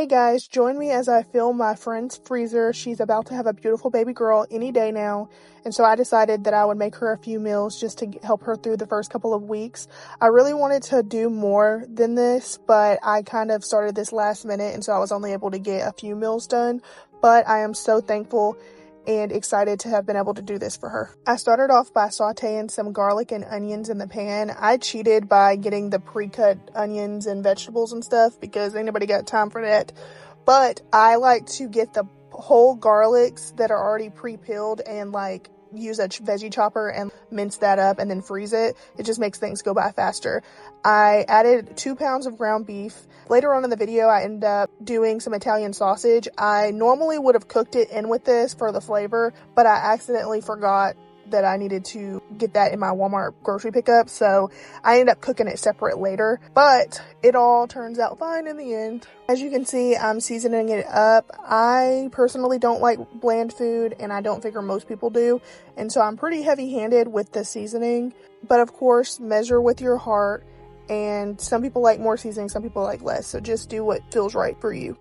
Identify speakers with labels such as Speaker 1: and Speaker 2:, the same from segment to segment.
Speaker 1: Hey guys, join me as I fill my friend's freezer. She's about to have a beautiful baby girl any day now, and so I decided that I would make her a few meals just to help her through the first couple of weeks. I really wanted to do more than this, but I kind of started this last minute, and so I was only able to get a few meals done, but I am so thankful and excited to have been able to do this for her. I started off by sauteing some garlic and onions in the pan. I cheated by getting the pre-cut onions and vegetables and stuff because ain't nobody got time for that. But I like to get the whole garlics that are already pre-peeled and use a veggie chopper and mince that up and then freeze it. It just makes things go by faster. I added 2 pounds of ground beef. Later on in the video, I ended up doing some Italian sausage. I normally would have cooked it in with this for the flavor, but I accidentally forgot that I needed to get that in my Walmart grocery pickup, so I ended up cooking it separate later, but it all turns out fine in the end. As you can see, I'm seasoning it up. I personally don't like bland food, and I don't figure most people do, and so I'm pretty heavy-handed with the seasoning, but of course, measure with your heart, and some people like more seasoning, some people like less, so just do what feels right for you.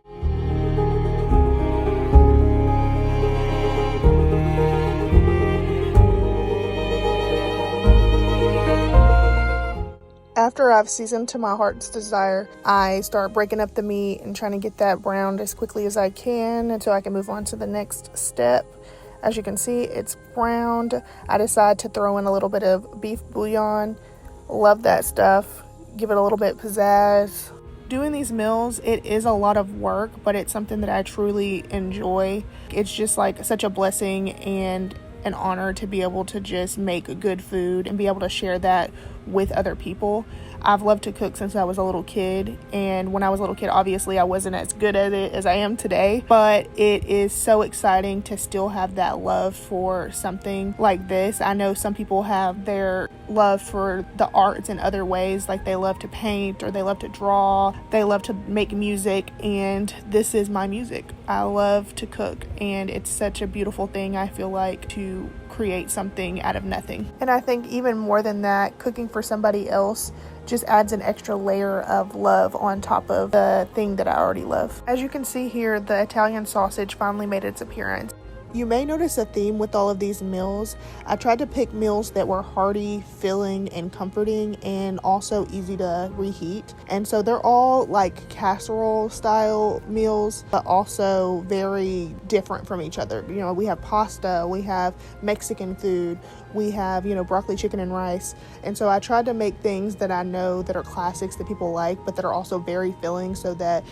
Speaker 1: After I've seasoned to my heart's desire, I start breaking up the meat and trying to get that browned as quickly as I can until I can move on to the next step. As you can see, it's browned. I decide to throw in a little bit of beef bouillon. Love that stuff. Give it a little bit pizzazz. Doing these meals, it is a lot of work, but it's something that I truly enjoy. It's just such a blessing and an honor to be able to just make good food and be able to share that with other people. I've loved to cook since I was a little kid, and when I was a little kid, obviously I wasn't as good at it as I am today, but it is so exciting to still have that love for something like this. I know some people have their love for the arts in other ways, like they love to paint or they love to draw, they love to make music, and this is my music. I love to cook, and it's such a beautiful thing, I feel like, to create something out of nothing. And I think even more than that, cooking for somebody else just adds an extra layer of love on top of the thing that I already love. As you can see here, the Italian sausage finally made its appearance. You may notice a theme with all of these meals. I tried to pick meals that were hearty, filling, and comforting, and also easy to reheat. And so they're all casserole style meals, but also very different from each other. You know, we have pasta, we have Mexican food, we have, broccoli, chicken, and rice. And so I tried to make things that I know that are classics that people like, but that are also very filling so that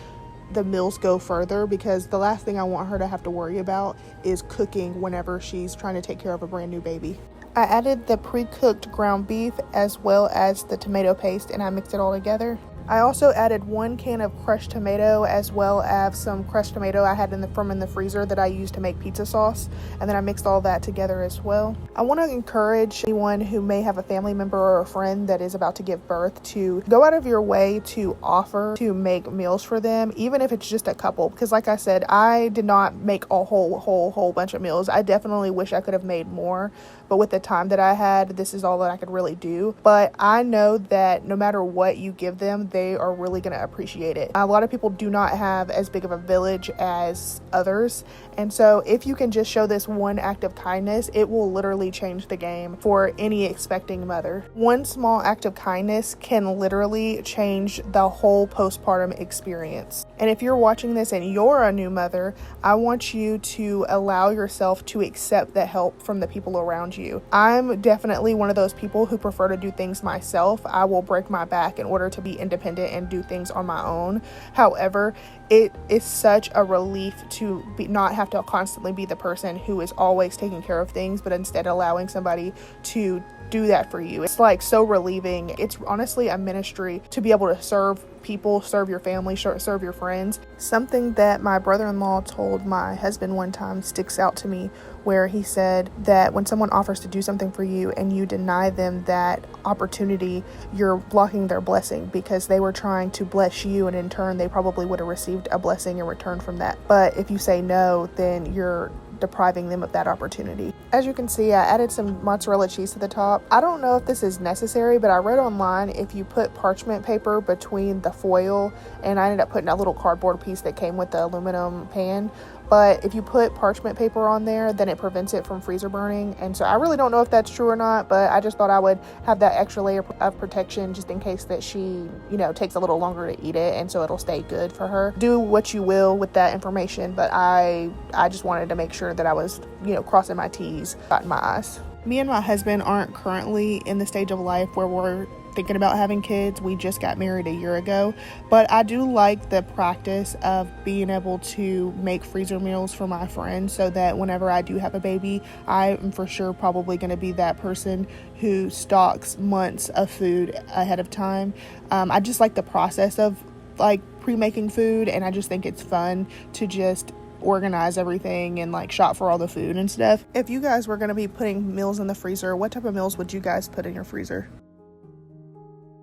Speaker 1: the meals go further, because the last thing I want her to have to worry about is cooking whenever she's trying to take care of a brand new baby. I added the pre-cooked ground beef as well as the tomato paste, and I mixed it all together. I also added 1 can of crushed tomato as well as some crushed tomato I had from in the freezer that I used to make pizza sauce, and then I mixed all that together as well. I want to encourage anyone who may have a family member or a friend that is about to give birth to go out of your way to offer to make meals for them, even if it's just a couple, because like I said, I did not make a whole bunch of meals. I definitely wish I could have made more, but with the time that I had, this is all that I could really do. But I know that no matter what you give them, they are really going to appreciate it. A lot of people do not have as big of a village as others, and so if you can just show this one act of kindness, it will literally change the game for any expecting mother. One small act of kindness can literally change the whole postpartum experience. And if you're watching this and you're a new mother, I want you to allow yourself to accept the help from the people around you. I'm definitely one of those people who prefer to do things myself. I will break my back in order to be independent and do things on my own. However, it is such a relief to not have to constantly be the person who is always taking care of things, but instead allowing somebody to do that for you. It's so relieving. It's honestly a ministry to be able to serve people, serve your family, serve your friends. Something that my brother-in-law told my husband one time sticks out to me, where he said that when someone offers to do something for you and you deny them that opportunity, you're blocking their blessing, because they were trying to bless you, and in turn they probably would have received a blessing in return from that. But if you say no, then you're depriving them of that opportunity. As you can see, I added some mozzarella cheese to the top. I don't know if this is necessary, but I read online if you put parchment paper between the foil, and I ended up putting a little cardboard piece that came with the aluminum pan. But if you put parchment paper on there, then it prevents it from freezer burning. And so I really don't know if that's true or not, but I just thought I would have that extra layer of protection just in case that she, takes a little longer to eat it, and so it'll stay good for her. Do what you will with that information, but I just wanted to make sure that I was, crossing my T's, dotting my I's. Me and my husband aren't currently in the stage of life where we're thinking about having kids. We just got married a year ago, but I do like the practice of being able to make freezer meals for my friends so that whenever I do have a baby, I am for sure probably going to be that person who stocks months of food ahead of time. I just like the process of pre-making food, and I just think it's fun to just organize everything and shop for all the food and stuff. If you guys were going to be putting meals in the freezer, what type of meals would you guys put in your freezer?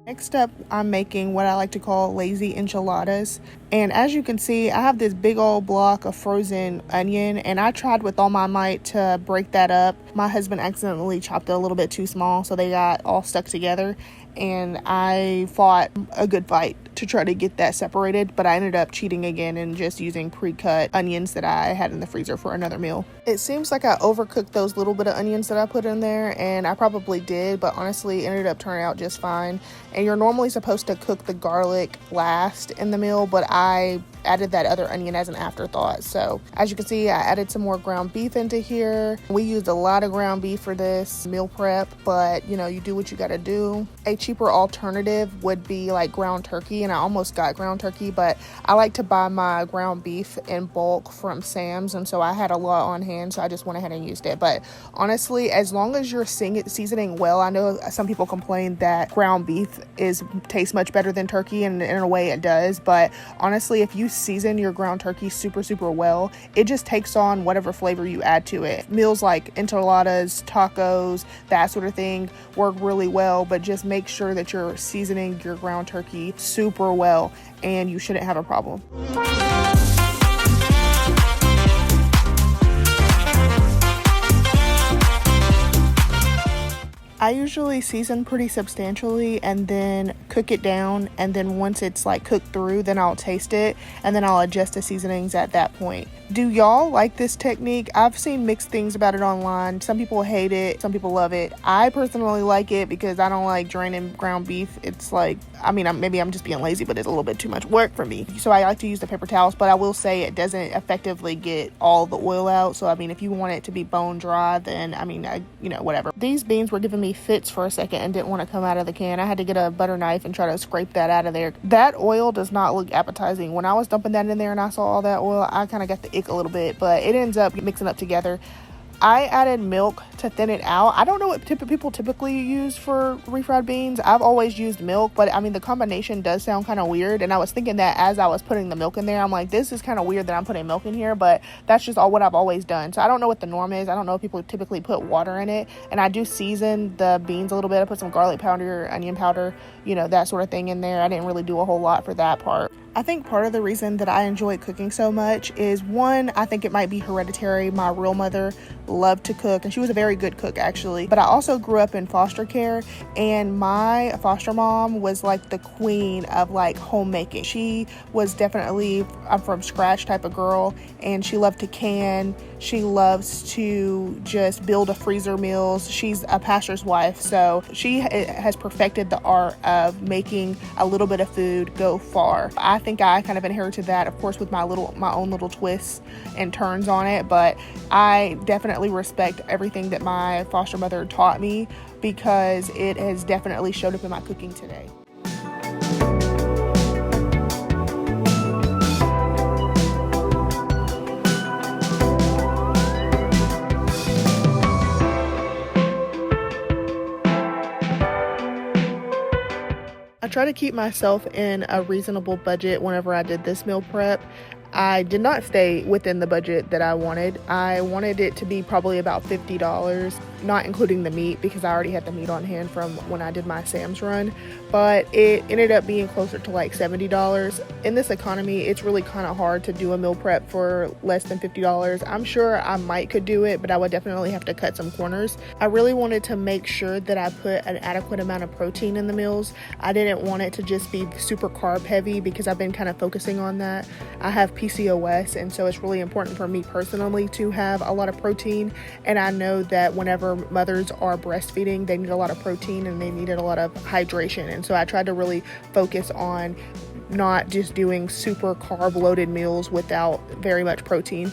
Speaker 1: Next up, I'm making what I like to call lazy enchiladas. And as you can see, I have this big old block of frozen onion, and I tried with all my might to break that up. My husband accidentally chopped it a little bit too small, so they got all stuck together. And I fought a good fight to try to get that separated, but I ended up cheating again and just using pre-cut onions that I had in the freezer for another meal. It seems like I overcooked those little bit of onions that I put in there, and I probably did, but honestly, it ended up turning out just fine. And you're normally supposed to cook the garlic last in the meal, but I added that other onion as an afterthought. So as you can see, I added some more ground beef into here. We used a lot of ground beef for this meal prep, but you do what you gotta do. A cheaper alternative would be ground turkey, and I almost got ground turkey, but I like to buy my ground beef in bulk from Sam's, and so I had a lot on hand, so I just went ahead and used it. But honestly, as long as you're seasoning well, I know some people complain that ground beef tastes much better than turkey, and in a way it does, but honestly, if you season your ground turkey super well, it just takes on whatever flavor you add to it. Meals like enchiladas, tacos, that sort of thing work really well, but just make sure that you're seasoning your ground turkey super well, and you shouldn't have a problem. I usually season pretty substantially and then cook it down, and then once it's cooked through, then I'll taste it, and then I'll adjust the seasonings at that point. Do y'all like this technique? I've seen mixed things about it online. Some people hate it, some people love it. I personally like it because I don't like draining ground beef. It's maybe I'm just being lazy, but it's a little bit too much work for me. So I like to use the paper towels, but I will say it doesn't effectively get all the oil out. So if you want it to be bone dry, then whatever. These beans were giving me fits for a second and didn't want to come out of the can. I had to get a butter knife and try to scrape that out of there. That oil does not look appetizing. When I was dumping that in there and I saw all that oil, I kind of got the ick a little bit, but it ends up mixing up together. I added milk to thin it out. I don't know what people typically use for refried beans. I've always used milk, but the combination does sound kind of weird. And I was thinking that as I was putting the milk in there, I'm like, this is kind of weird that I'm putting milk in here, but that's just what I've always done. So I don't know what the norm is. I don't know if people typically put water in it. And I do season the beans a little bit. I put some garlic powder, onion powder, that sort of thing in there. I didn't really do a whole lot for that part. I think part of the reason that I enjoy cooking so much is, one, I think it might be hereditary. My real mother loved to cook, and she was a very good cook actually, but I also grew up in foster care, and my foster mom was the queen of homemaking. She was definitely a from scratch type of girl, and she loved to can. She loves to just build a freezer meals. She's a pastor's wife, so she has perfected the art of making a little bit of food go far. I think I kind of inherited that, of course, with my own little twists and turns on it, but I definitely respect everything that my foster mother taught me because it has definitely showed up in my cooking today. I try to keep myself in a reasonable budget whenever I did this meal prep. I did not stay within the budget that I wanted. I wanted it to be probably about $50. not including the meat because I already had the meat on hand from when I did my Sam's run, but it ended up being closer to like $70. In this economy, it's really kind of hard to do a meal prep for less than $50. I'm sure I might could do it, but I would definitely have to cut some corners. I really wanted to make sure that I put an adequate amount of protein in the meals. I didn't want it to just be super carb heavy because I've been kind of focusing on that. I have PCOS, and so it's really important for me personally to have a lot of protein, and I know that whenever mothers are breastfeeding, they need a lot of protein and they needed a lot of hydration, and so I tried to really focus on not just doing super carb loaded meals without very much protein.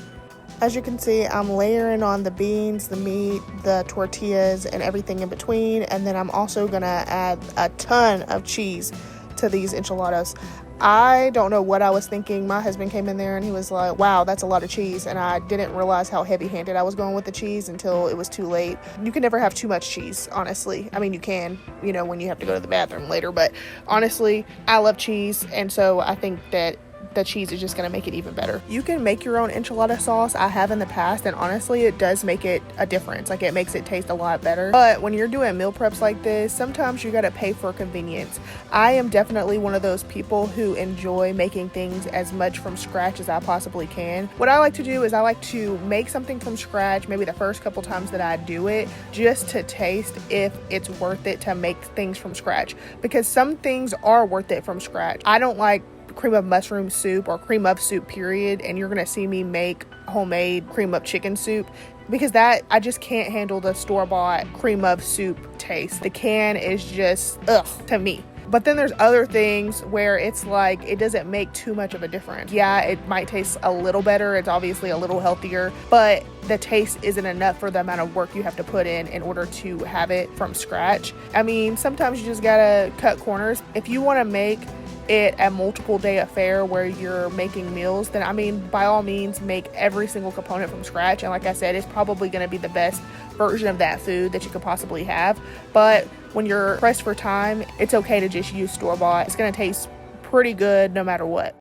Speaker 1: As you can see, I'm layering on the beans, the meat, the tortillas, and everything in between, and then I'm also gonna add a ton of cheese to these enchiladas. I don't know what I was thinking. My husband came in there and he was like, wow, that's a lot of cheese. And I didn't realize how heavy-handed I was going with the cheese until it was too late. You can never have too much cheese, honestly. I mean, you can, when you have to go to the bathroom later. But honestly, I love cheese. And so I think that the cheese is just going to make it even better. You can make your own enchilada sauce. I have in the past, and honestly, it does make it a difference. Like, it makes it taste a lot better. But when you're doing meal preps like this, sometimes you got to pay for convenience. I am definitely one of those people who enjoy making things as much from scratch as I possibly can. What I like to do is I like to make something from scratch, maybe the first couple times that I do it, just to taste if it's worth it to make things from scratch. Because some things are worth it from scratch. I don't like cream of mushroom soup or cream of soup period, and you're gonna see me make homemade cream of chicken soup because that I just can't handle the store-bought cream of soup taste. The can is just ugh to me. But then there's other things where it's like it doesn't make too much of a difference. Yeah, it might taste a little better, it's obviously a little healthier, but the taste isn't enough for the amount of work you have to put in order to have it from scratch. I mean, sometimes you just gotta cut corners. If you want to make it a multiple day affair where you're making meals, then I mean, by all means, make every single component from scratch. And like I said, it's probably going to be the best version of that food that you could possibly have. But when you're pressed for time, it's okay to just use store-bought. It's going to taste pretty good no matter what.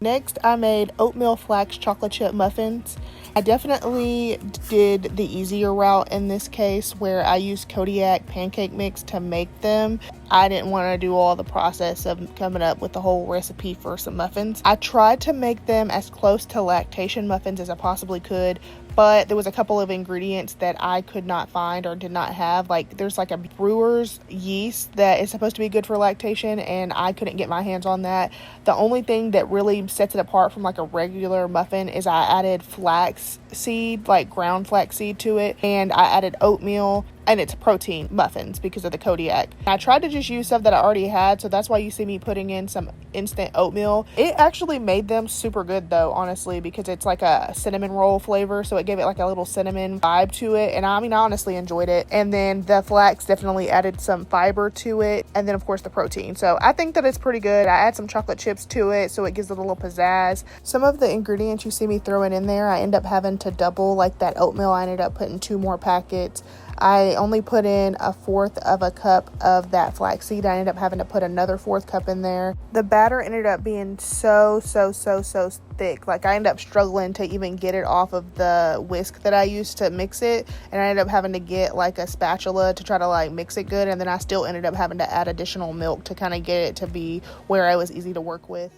Speaker 1: Next, I made oatmeal flax chocolate chip muffins. I definitely did the easier route in this case where I used Kodiak pancake mix to make them. I didn't want to do all the process of coming up with the whole recipe for some muffins. I tried to make them as close to lactation muffins as I possibly could, but there was a couple of ingredients that I could not find or did not have. Like, there's like a brewer's yeast that is supposed to be good for lactation, and I couldn't get my hands on that. The only thing that really sets it apart from like a regular muffin is I added flax seed, like ground flax seed to it, and I added oatmeal, and it's protein muffins because of the Kodiak. I tried to just use stuff that I already had, so that's why you see me putting in some instant oatmeal. It actually made them super good though, honestly, because it's like a cinnamon roll flavor, so it gave it like a little cinnamon vibe to it, and I mean, I honestly enjoyed it. And then the flax definitely added some fiber to it, and then of course the protein. So I think that it's pretty good. I add some chocolate chips to it, so it gives it a little pizzazz. Some of the ingredients you see me throwing in there, I end up having to double, like that oatmeal. I ended up putting 2 more packets. I only put in 1/4 of a cup of that flaxseed. I ended up having to put another 4th cup in there. The batter ended up being so thick. Like, I ended up struggling to even get it off of the whisk that I used to mix it, and I ended up having to get like a spatula to try to like mix it good, and then I still ended up having to add additional milk to kind of get it to be where it was easy to work with.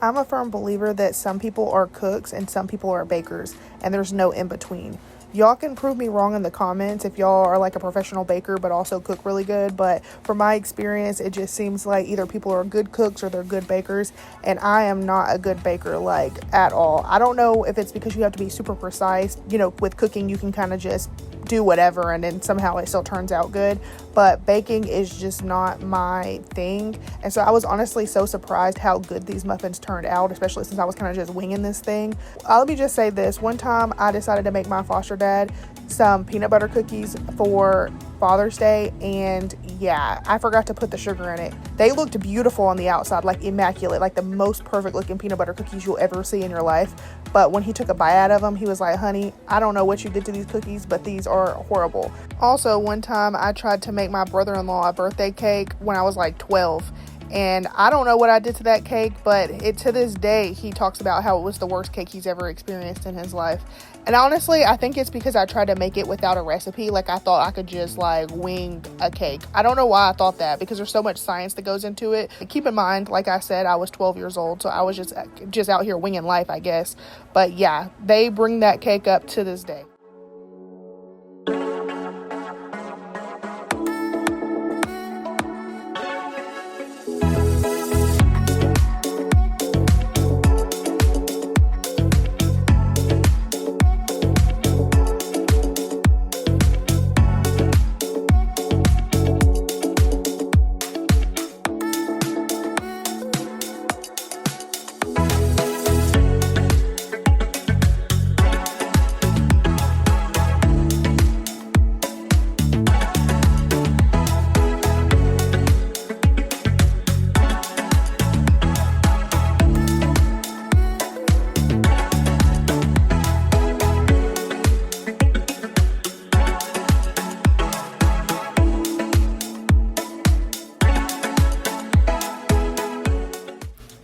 Speaker 1: I'm a firm believer that some people are cooks and some people are bakers, and there's no in between. Y'all can prove me wrong in the comments if y'all are like a professional baker but also cook really good. But from my experience, it just seems like either people are good cooks or they're good bakers, and I am not a good baker, like, at all. I don't know if it's because you have to be super precise. You know, with cooking you can kind of just do whatever and then somehow it still turns out good, but baking is just not my thing. And so I was honestly so surprised how good these muffins turned out, especially since I was kind of just winging this thing. Let me just say this. One time I decided to make my foster dad some peanut butter cookies for Father's Day, and yeah, I forgot to put the sugar in it. They looked beautiful on the outside, like immaculate, like the most perfect looking peanut butter cookies you'll ever see in your life. But when he took a bite out of them, he was like, honey, I don't know what you did to these cookies, but these are horrible. Also, one time I tried to make my brother-in-law a birthday cake when I was like 12. And I don't know what I did to that cake, but to this day, he talks about how it was the worst cake he's ever experienced in his life. And honestly, I think it's because I tried to make it without a recipe. Like, I thought I could just like wing a cake. I don't know why I thought that, because there's so much science that goes into it. But keep in mind, like I said, I was 12 years old, so I was just out here winging life, I guess. But yeah, they bring that cake up to this day.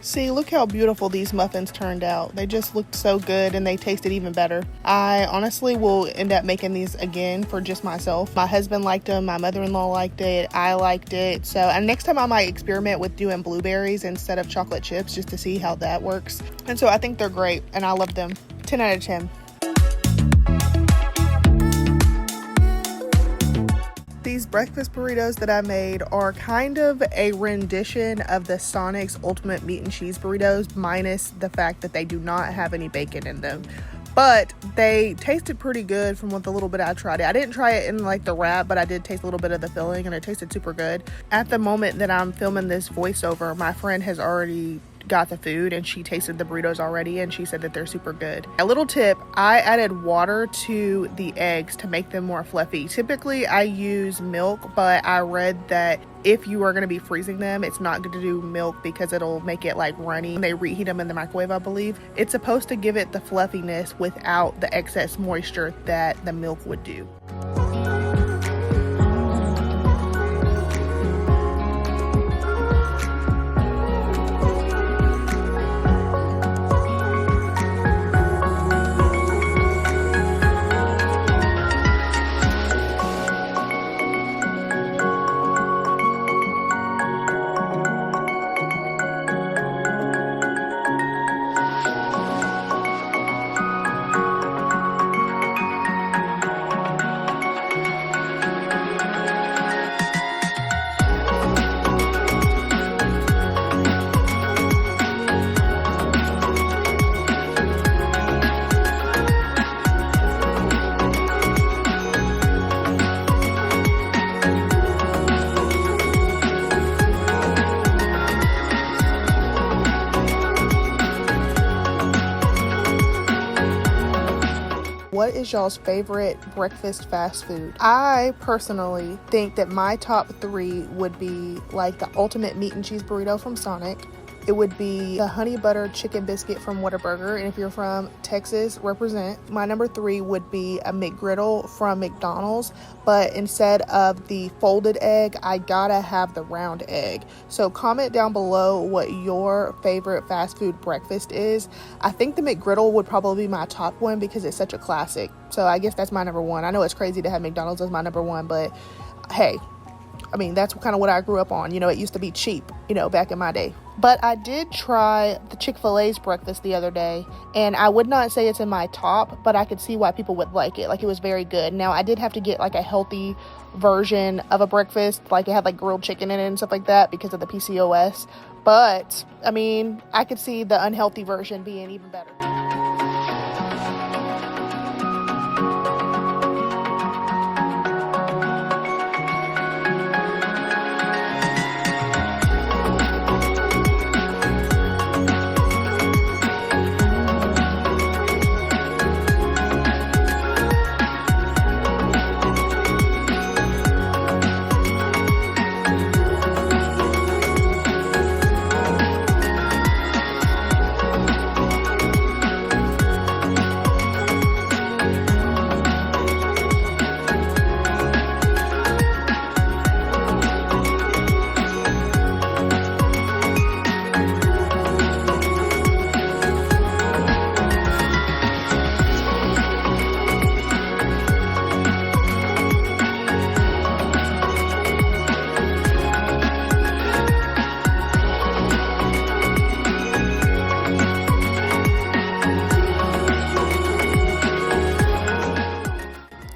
Speaker 1: See, look how beautiful these muffins turned out. They just looked so good and they tasted even better. I honestly will end up making these again for just myself. My husband liked them, my mother-in-law liked it, I liked it. So, and next time I might experiment with doing blueberries instead of chocolate chips just to see how that works. And so I think they're great and I love them. 10 out of 10. These breakfast burritos that I made are kind of a rendition of the Sonic's Ultimate Meat and Cheese Burritos, minus the fact that they do not have any bacon in them. But they tasted pretty good from what the little bit I tried it. I didn't try it in like the wrap, but I did taste a little bit of the filling and it tasted super good. At the moment that I'm filming this voiceover, my friend has already got the food and she tasted the burritos already and she said that they're super good. A little tip, I added water to the eggs to make them more fluffy. Typically I use milk, but I read that if you are going to be freezing them, it's not good to do milk because it'll make it like runny. They reheat them in the microwave, I believe. It's supposed to give it the fluffiness without the excess moisture that the milk would do. What is y'all's favorite breakfast fast food? I personally think that my top 3 would be like the Ultimate Meat and Cheese Burrito from Sonic. It would be the honey butter chicken biscuit from Whataburger, and if you're from Texas, represent. My number 3 would be a McGriddle from McDonald's, but instead of the folded egg, I gotta have the round egg. So comment down below what your favorite fast food breakfast is. I think the McGriddle would probably be my top one because it's such a classic. So I guess that's my number 1. I know it's crazy to have McDonald's as my number 1, but hey, I mean, that's kind of what I grew up on. You know, it used to be cheap, you know, back in my day. But I did try the Chick-fil-A's breakfast the other day, and I would not say it's in my top, but I could see why people would like it. Like, it was very good. Now, I did have to get like a healthy version of a breakfast, like it had like grilled chicken in it and stuff like that because of the PCOS. But I mean, I could see the unhealthy version being even better.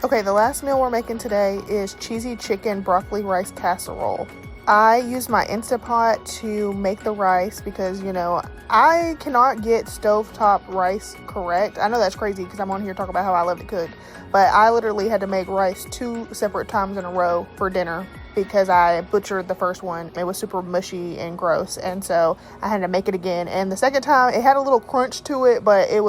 Speaker 1: Okay, the last meal we're making today is cheesy chicken broccoli rice casserole. I use my Instapot to make the rice because, you know, I cannot get stovetop rice correct. I know that's crazy because I'm on here talking about how I love to cook, but I literally had to make rice 2 separate times in a row for dinner because I butchered the first one. It was super mushy and gross, and so I had to make it again. And the second time, it had a little crunch to it, but it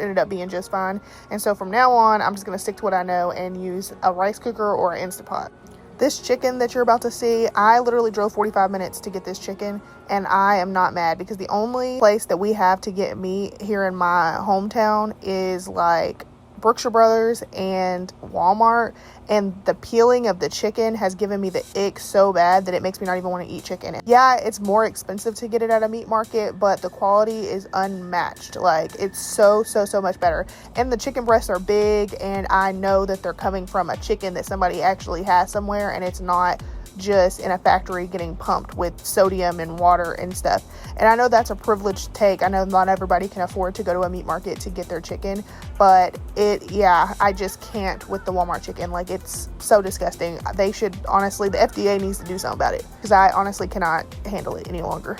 Speaker 1: ended up being just fine. And so from now on, I'm just going to stick to what I know and use a rice cooker or an Instapot. This chicken that you're about to see, I literally drove 45 minutes to get this chicken, and I am not mad because the only place that we have to get meat here in my hometown is like Brookshire Brothers and Walmart, and the peeling of the chicken has given me the ick so bad that it makes me not even want to eat chicken. Yeah, it's more expensive to get it at a meat market, but the quality is unmatched. Like, it's so much better. And the chicken breasts are big, and I know that they're coming from a chicken that somebody actually has somewhere, and it's not just in a factory getting pumped with sodium and water and stuff. And I know that's a privileged take. I know not everybody can afford to go to a meat market to get their chicken, but I just can't with the Walmart chicken. Like, it's so disgusting. They should, honestly, the FDA needs to do something about it because I honestly cannot handle it any longer.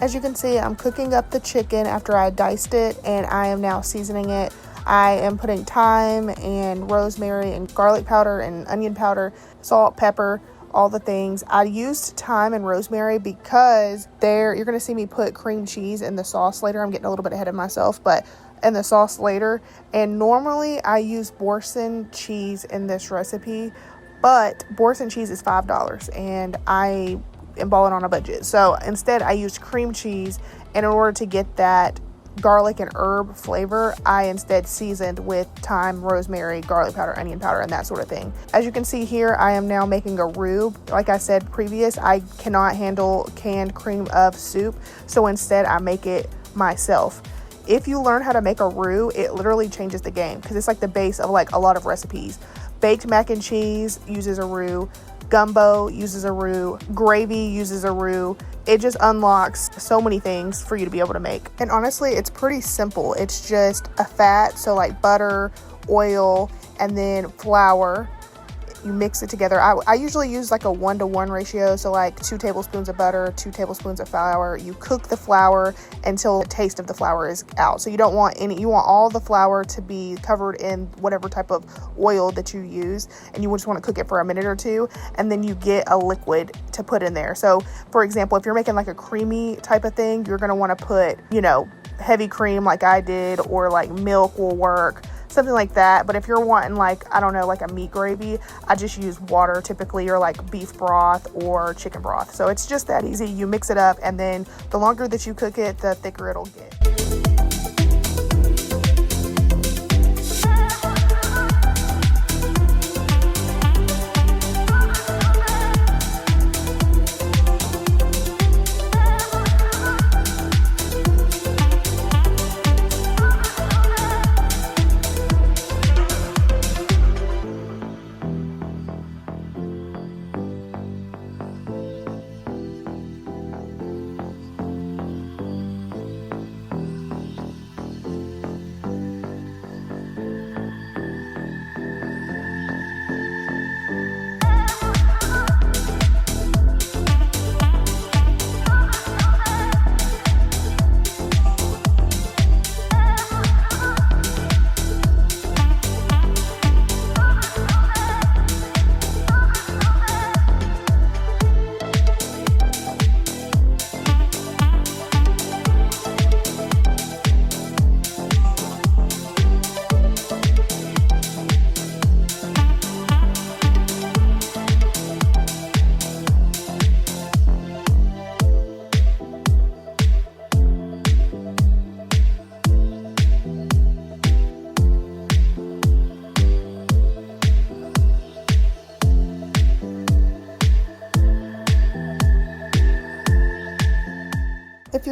Speaker 1: As you can see, I'm cooking up the chicken after I diced it, and I am now seasoning it. I am putting thyme and rosemary and garlic powder and onion powder, salt, pepper, all the things. I used thyme and rosemary because you're going to see me put cream cheese in the sauce later. I'm getting a little bit ahead of myself, but in the sauce later. And normally I use Boursin cheese in this recipe, but Boursin cheese is $5 and I am balling on a budget. So instead I used cream cheese, and in order to get that garlic and herb flavor, I instead seasoned with thyme, rosemary, garlic powder, onion powder, and that sort of thing. As you can see here, I am now making a roux. Like I said previous, I cannot handle canned cream of soup, so instead I make it myself. If you learn how to make a roux, it literally changes the game because it's like the base of like a lot of recipes. Baked mac and cheese uses a roux. Gumbo uses a roux. Gravy uses a roux. It just unlocks so many things for you to be able to make. And honestly, it's pretty simple. It's just a fat, so like butter, oil, and then flour. You mix it together. I usually use like a 1-to-1 ratio, so like 2 tablespoons of butter, 2 tablespoons of flour. You cook the flour until the taste of the flour is out. So you don't want you want all the flour to be covered in whatever type of oil that you use, and you just want to cook it for a minute or two, and then you get a liquid to put in there. So for example, if you're making like a creamy type of thing, you're going to want to put, heavy cream like I did, or like milk will work, something like that. But if you're wanting like a meat gravy, I just use water typically, or like beef broth or chicken broth. So it's just that easy. You mix it up, and then the longer that you cook it, the thicker it'll get.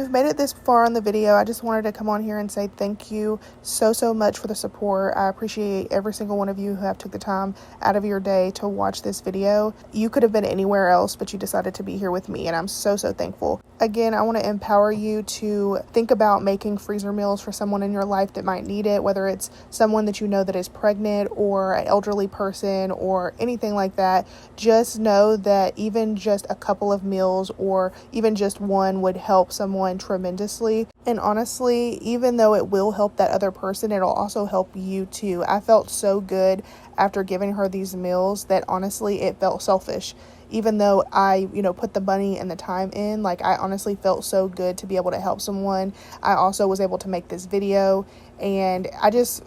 Speaker 1: you've made it this far in the video, I just wanted to come on here and say thank you so much for the support. I appreciate every single one of you who have took the time out of your day to watch this video. You could have been anywhere else, but you decided to be here with me, and I'm so thankful. Again, I want to empower you to think about making freezer meals for someone in your life that might need it, whether it's someone that you know that is pregnant or an elderly person or anything like that. Just know that even just a couple of meals or even just one would help someone tremendously. And honestly, even though it will help that other person, it'll also help you too. I felt so good after giving her these meals that honestly it felt selfish. Even though I, put the money and the time in, like, I honestly felt so good to be able to help someone. I also was able to make this video, and I just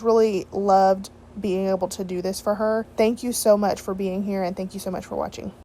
Speaker 1: really loved being able to do this for her. Thank you so much for being here, and thank you so much for watching.